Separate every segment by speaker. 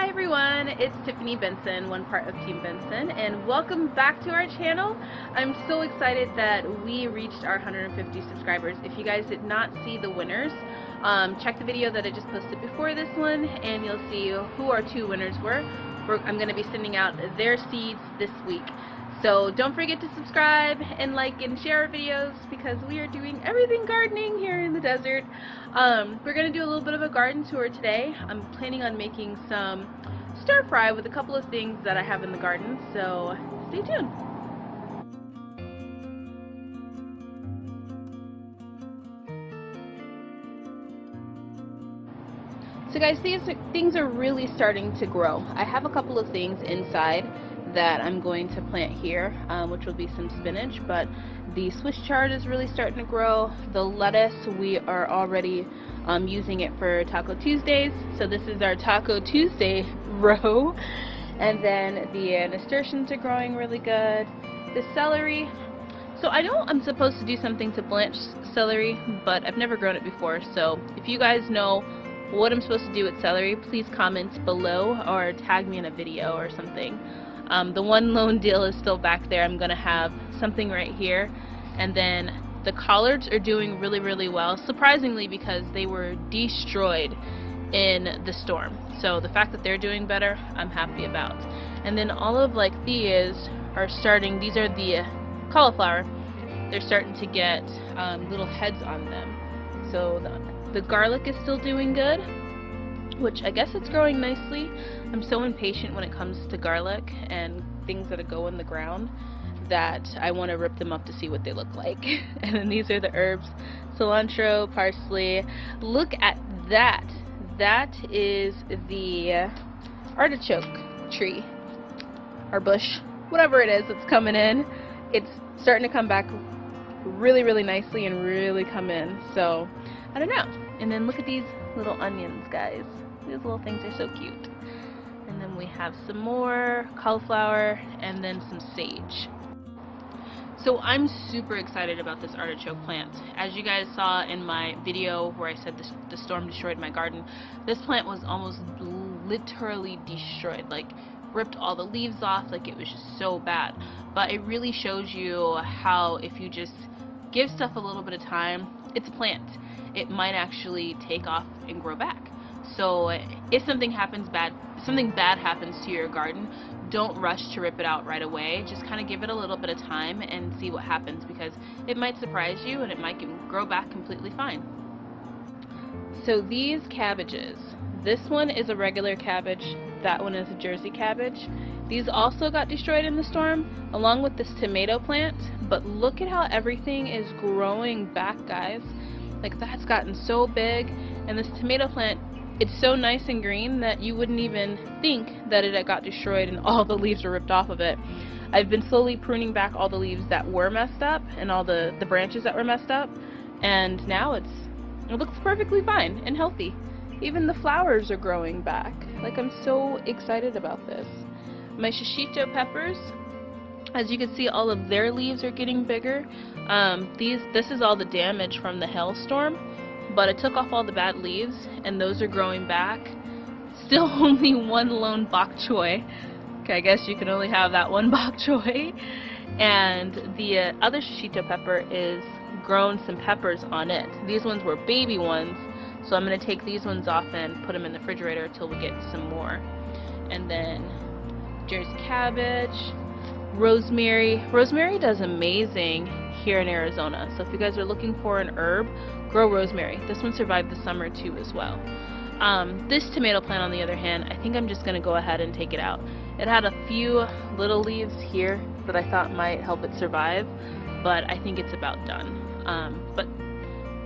Speaker 1: Hi everyone, it's Tiffany Benson, one part of Team Benson, and welcome back to our channel. I'm so excited that we reached our 150 subscribers. If you guys did not see the winners, check the video that I just posted before this one and you'll see who our two winners were. I'm going to be sending out their seeds this week. So don't forget to subscribe and like and share our videos because we are doing everything gardening here in the desert. We're going to do a little bit of a garden tour today. I'm planning on making some stir fry with a couple of things that I have in the garden, so stay tuned. So guys, these things are really starting to grow. I have a couple of things inside that I'm going to plant here, which will be some spinach, but the Swiss chard is really starting to grow. The lettuce, we are already using it for Taco Tuesdays, so this is our Taco Tuesday row. And then the nasturtiums are growing really good. The celery, so I know I'm supposed to do something to blanch celery, but I've never grown it before, so if you guys know what I'm supposed to do with celery, please comment below or tag me in a video or something. The one lone deal is still back there. I'm going to have something right here. And then the collards are doing really, really well, surprisingly, because they were destroyed in the storm. So the fact that they're doing better, I'm happy about. And then all of these are starting, these are the cauliflower, they're starting to get little heads on them. So the garlic is still doing good, which I guess it's growing nicely. I'm so impatient when it comes to garlic and things that go in the ground that I want to rip them up to see what they look like. And then these are the herbs, cilantro, parsley. Look at that. That is the artichoke tree, or bush, whatever it is that's coming in. It's starting to come back really, really nicely and really come in. So, I don't know. And then look at these little onions, guys. These little things are so cute. And then we have some more cauliflower and then some sage. So I'm super excited about this artichoke plant. As you guys saw in my video where I said the storm destroyed my garden, this plant was almost literally destroyed, like ripped all the leaves off, like it was just so bad. But it really shows you how if you just give stuff a little bit of time, it's a plant. It might actually take off and grow back. So if something bad happens to your garden, don't rush to rip it out right away. Just kind of give it a little bit of time and see what happens, because it might surprise you and it might grow back completely fine. So these cabbages, this one is a regular cabbage, that one is a Jersey cabbage. These also got destroyed in the storm, along with this tomato plant, but look at how everything is growing back, guys. Like, that's gotten so big, and this tomato plant, it's so nice and green that you wouldn't even think that it had got destroyed and all the leaves were ripped off of it. I've been slowly pruning back all the leaves that were messed up and all the branches that were messed up, and now it looks perfectly fine and healthy. Even the flowers are growing back. Like, I'm so excited about this. My shishito peppers, as you can see, all of their leaves are getting bigger. This is all the damage from the hailstorm, but it took off all the bad leaves, and those are growing back. Still only one lone bok choy. Okay, I guess you can only have that one bok choy. And the other shishito pepper is grown some peppers on it. These ones were baby ones, so I'm going to take these ones off and put them in the refrigerator until we get some more. And then Jersey cabbage, rosemary. Rosemary does amazing here in Arizona, so if you guys are looking for an herb, grow rosemary. This one survived the summer too as well. This tomato plant, on the other hand, I think I'm just going to go ahead and take it out. It had a few little leaves here that I thought might help it survive, but I think it's about done. But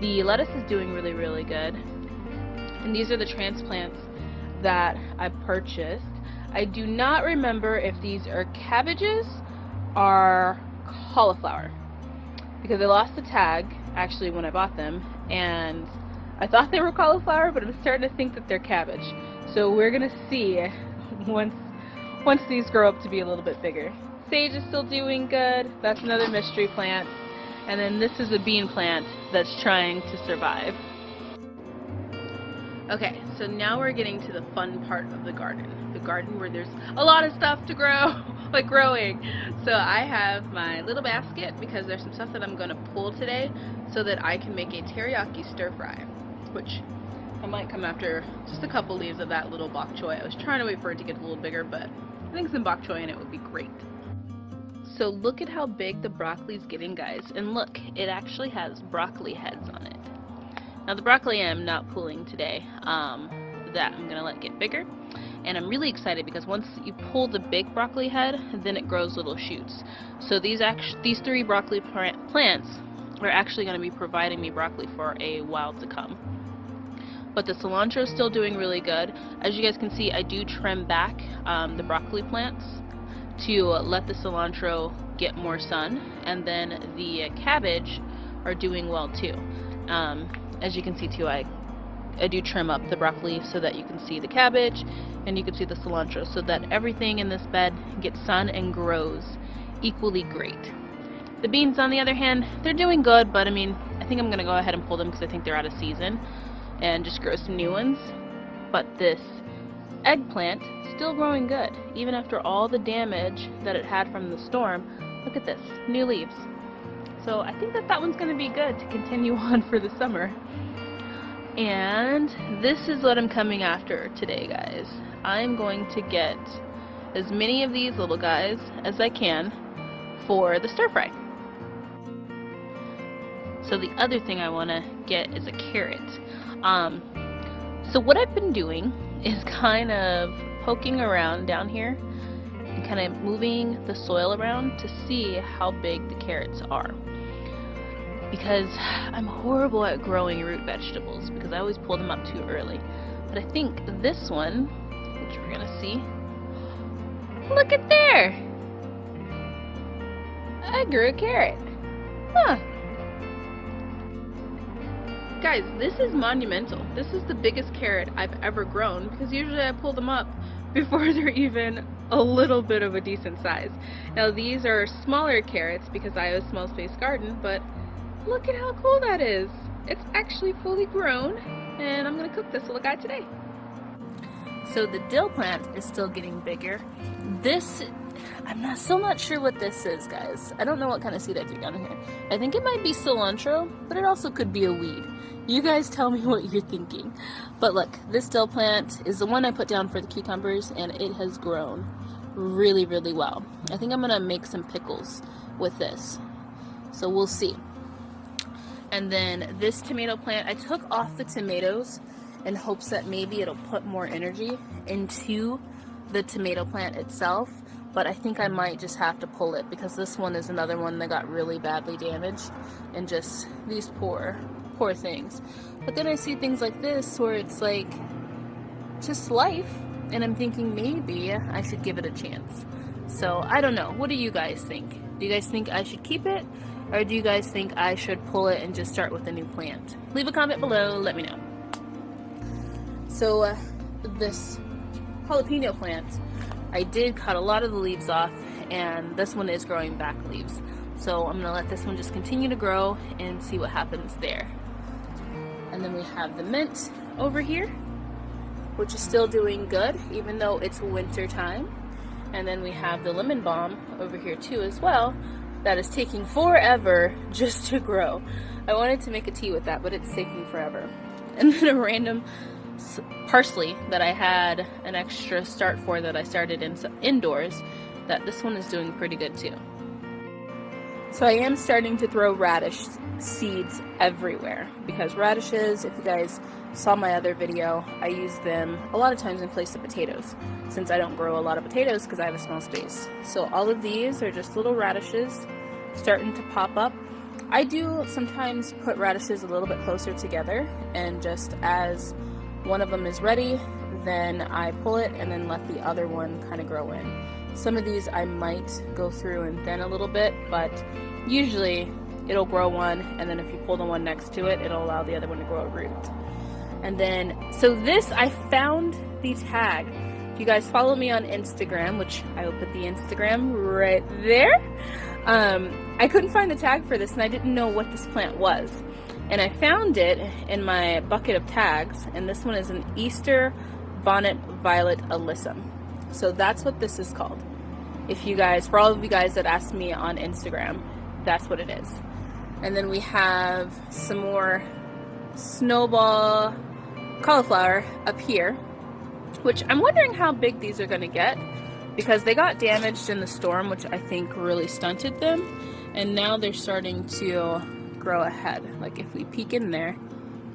Speaker 1: the lettuce is doing really, really good. And these are the transplants that I purchased. I do not remember if these are cabbages or cauliflower, because I lost the tag actually when I bought them, and I thought they were cauliflower, but I'm starting to think that they're cabbage. So we're gonna see once these grow up to be a little bit bigger. Sage is still doing good. That's another mystery plant. And then this is a bean plant that's trying to survive. Okay, so now we're getting to the fun part of the garden where there's a lot of stuff to grow, like growing. So I have my little basket because there's some stuff that I'm going to pull today so that I can make a teriyaki stir fry, which I might come after just a couple leaves of that little bok choy. I was trying to wait for it to get a little bigger, but I think some bok choy in it would be great. So look at how big the broccoli's getting, guys, and look, it actually has broccoli heads on it. Now the broccoli I'm not pulling today, that I'm going to let get bigger. And I'm really excited because once you pull the big broccoli head, then it grows little shoots. So these 3 broccoli plants are actually going to be providing me broccoli for a while to come. But the cilantro is still doing really good. As you guys can see, I do trim back the broccoli plants to let the cilantro get more sun, and then the cabbage are doing well too. As you can see too, I do trim up the broccoli so that you can see the cabbage and you can see the cilantro, so that everything in this bed gets sun and grows equally great. The beans, on the other hand, they're doing good, but I mean, I think I'm going to go ahead and pull them because I think they're out of season and just grow some new ones. But this eggplant still growing good, even after all the damage that it had from the storm. Look at this, new leaves. So I think that one's going to be good to continue on for the summer. And this is what I'm coming after today, guys. I'm going to get as many of these little guys as I can for the stir fry. So the other thing I want to get is a carrot. So what I've been doing is kind of poking around down here and kind of moving the soil around to see how big the carrots are. Because I'm horrible at growing root vegetables because I always pull them up too early. But I think this one, which we're gonna see, look at there! I grew a carrot. Huh. Guys, this is monumental. This is the biggest carrot I've ever grown because usually I pull them up before they're even a little bit of a decent size. Now these are smaller carrots because I have a small space garden, but look at how cool that is. It's actually fully grown, and I'm going to cook this little guy today. So the dill plant is still getting bigger. This, I'm still not sure what this is, guys. I don't know what kind of seed I threw down here. I think it might be cilantro, but it also could be a weed. You guys tell me what you're thinking. But look, this dill plant is the one I put down for the cucumbers, and it has grown really, really well. I think I'm going to make some pickles with this. So we'll see. And then this tomato plant, I took off the tomatoes in hopes that maybe it'll put more energy into the tomato plant itself, but I think I might just have to pull it because this one is another one that got really badly damaged, and just these poor things. But then I see things like this where it's like just life, and I'm thinking maybe I should give it a chance. So I don't know. What do you guys think? Do you guys think I should keep it? Or do you guys think I should pull it and just start with a new plant? Leave a comment below, let me know. So this jalapeno plant, I did cut a lot of the leaves off, and this one is growing back leaves. So I'm going to let this one just continue to grow and see what happens there. And then we have the mint over here, which is still doing good even though it's winter time. And then we have the lemon balm over here too as well. That is taking forever just to grow. I wanted to make a tea with that, but it's taking forever. And then a random parsley that I had an extra start for that I started indoors, that this one is doing pretty good too. So I am starting to throw radish seeds everywhere because radishes, if you guys saw my other video, I use them a lot of times in place of potatoes since I don't grow a lot of potatoes because I have a small space. So all of these are just little radishes starting to pop up. I do sometimes put radishes a little bit closer together, and just as one of them is ready, then I pull it and then let the other one kind of grow in. Some of these I might go through and thin a little bit, but usually it'll grow one, and then if you pull the one next to it, it'll allow the other one to grow a root. And then, so this, I found the tag. If you guys follow me on Instagram, which I will put the Instagram right there, I couldn't find the tag for this, and I didn't know what this plant was. And I found it in my bucket of tags, and this one is an Easter Bonnet Violet Alyssum. So that's what this is called. If you guys, for all of you guys that asked me on Instagram, that's what it is. And then we have some more snowball cauliflower up here, which I'm wondering how big these are gonna get, because they got damaged in the storm, which I think really stunted them, and now they're starting to grow ahead. Like if we peek in there,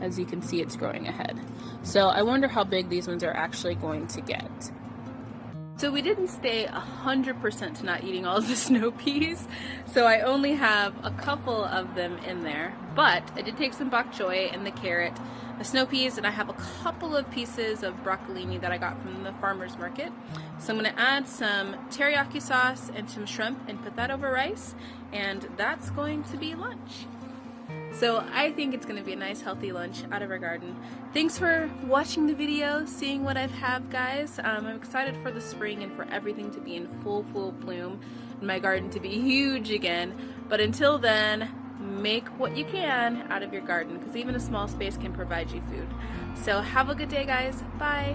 Speaker 1: as you can see, it's growing ahead. So I wonder how big these ones are actually going to get. So we didn't stay 100% to not eating all of the snow peas, so I only have a couple of them in there, but I did take some bok choy and the carrot, the snow peas, and I have a couple of pieces of broccolini that I got from the farmer's market. So I'm going to add some teriyaki sauce and some shrimp and put that over rice, and that's going to be lunch. So I think it's going to be a nice healthy lunch out of our garden. Thanks for watching the video, seeing what I have, guys. I'm excited for the spring and for everything to be in full bloom and my garden to be huge again. But until then, make what you can out of your garden, because even a small space can provide you food. So have a good day, guys. Bye.